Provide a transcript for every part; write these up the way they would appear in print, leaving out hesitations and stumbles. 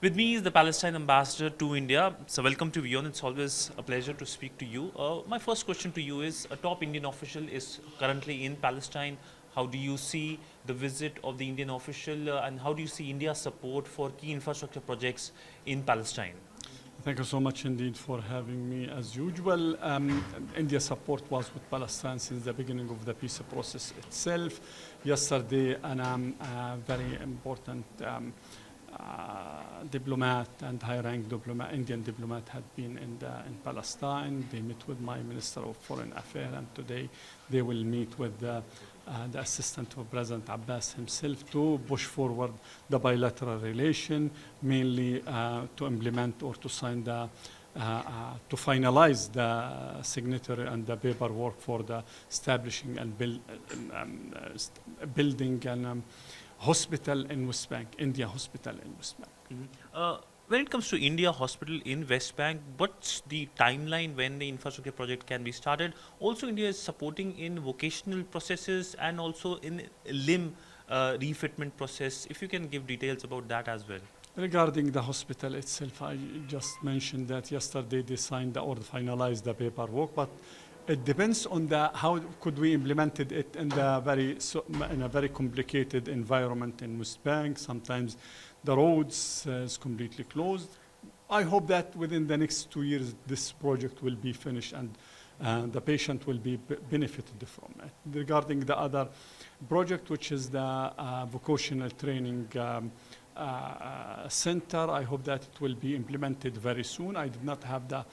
With me is the Palestine Ambassador to India. So welcome to WION. It's always a pleasure to speak to you. My first question to you is, a top Indian official is currently in Palestine. How do you see the visit of the Indian official and how do you see India's support for key infrastructure projects in Palestine? Thank you so much indeed for having me. As usual, India's support was with Palestine since the beginning of the peace process itself. Yesterday, a very important diplomat and high-rank diplomat, Indian diplomat, had been in Palestine. They met with my Minister of Foreign Affairs, and today they will meet with the assistant of President Abbas himself to push forward the bilateral relation, mainly to implement or to sign to finalize the signature and the paperwork for the establishing and building an hospital in West Bank, India Hospital in West Bank. When it comes to India Hospital in West Bank, what's the timeline when the infrastructure project can be started? Also, India is supporting in vocational processes and also in limb refitment process. If you can give details about that as well. Regarding the hospital itself, I just mentioned that yesterday they signed or finalized the paperwork, but it depends on how could we implemented it in in a very complicated environment in West Bank. Sometimes the roads is completely closed. I hope that within the next 2 years this project will be finished and the patient will be benefited from it. Regarding the other project, which is the vocational training center, I hope that it will be implemented very soon. I did not have the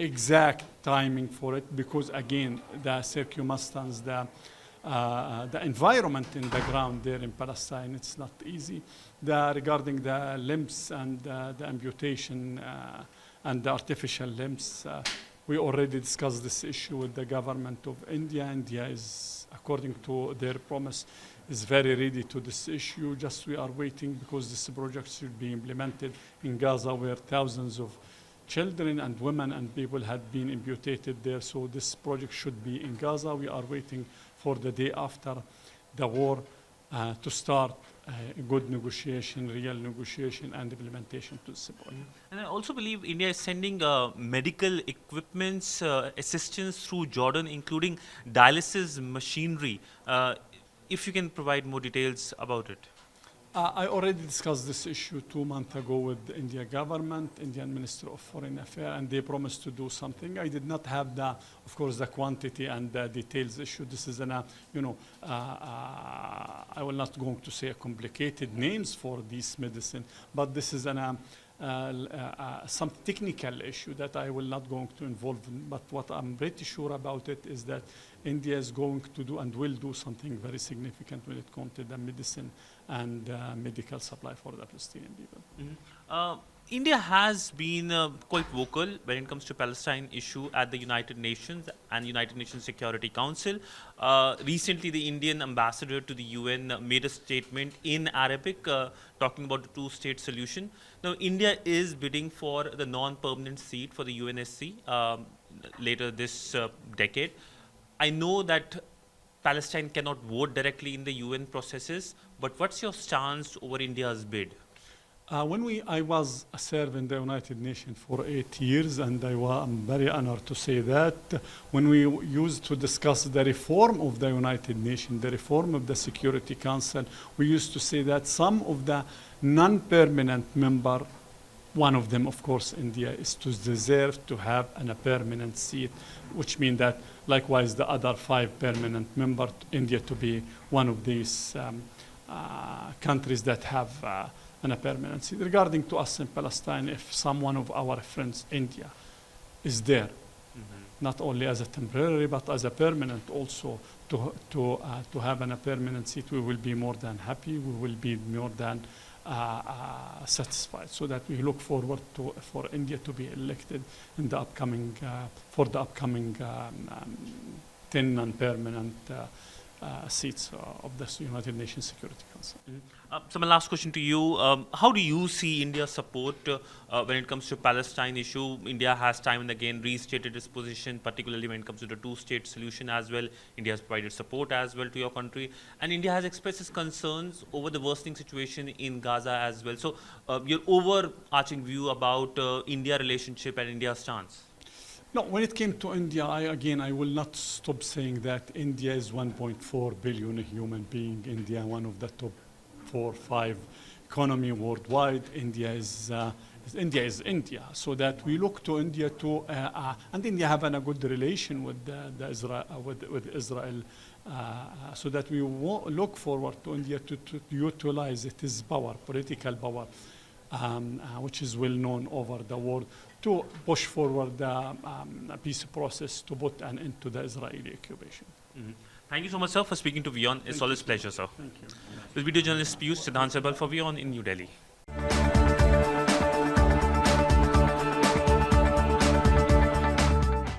exact timing for it because, again, the circumstance, the environment in the ground there in Palestine, it's not easy. Regarding the limbs and the amputation and the artificial limbs, we already discussed this issue with the government of India. India is, according to their promise, is very ready to this issue. Just we are waiting because this project should be implemented in Gaza, where thousands of children and women and people had been amputated there. So this project should be in Gaza. We are waiting for the day after the war to start a good negotiation, real negotiation and implementation to Sibal. And I also believe India is sending medical equipments, assistance through Jordan, including dialysis machinery. If you can provide more details about it. I already discussed this issue 2 months ago with the Indian government, Indian Minister of Foreign Affairs, and they promised to do something. I did not have of course, the quantity and the details issue. This is I will not going to say complicated names for this medicine, but this is some technical issue that I will not going to involve in. But what I'm pretty sure about it is that India is going to do and will do something very significant when it comes to the medicine and medical supply for the Palestinian people. India has been quite vocal when it comes to Palestine issue at the United Nations and United Nations Security Council. Recently, the Indian ambassador to the UN made a statement in Arabic talking about the two-state solution. Now, India is bidding for the non-permanent seat for the UNSC later this decade. I know that Palestine cannot vote directly in the UN processes, but what's your stance over India's bid? I was a servant in the United Nations for 8 years, and I'm very honored to say that when we used to discuss the reform of the United Nations, the reform of the Security Council, we used to say that some of the non-permanent member, one of them, of course, India, is to deserve to have a permanent seat, which means that likewise the other 5 permanent members, India to be one of these countries that have a permanent seat. Regarding to us in Palestine, if someone of our friends, India, is there, not only as a temporary but as a permanent also to have a permanent seat, we will be more than happy. We will be more than satisfied. So that we look forward for India to be elected in the upcoming 10 non-permanent seats of the United Nations Security Council. So my last question to you, how do you see India's support when it comes to Palestine issue? India has time and again restated its position, particularly when it comes to the two-state solution as well. India has provided support as well to your country. And India has expressed its concerns over the worsening situation in Gaza as well. So your overarching view about India relationship and India's stance? No, when it came to India, I will not stop saying that India is 1.4 billion human being. India, one of the top 4 or 5 economy worldwide. India is India. So that we look to India to, and India having a good relation with with Israel, so that we look forward to India to utilize its power, political power, which is well known over the world, to push forward the peace process to put an end to the Israeli occupation. Thank you so much, sir, for speaking to WION. It's always a pleasure, sir. Thank you. With video journalist Siddhant for WION in New Delhi.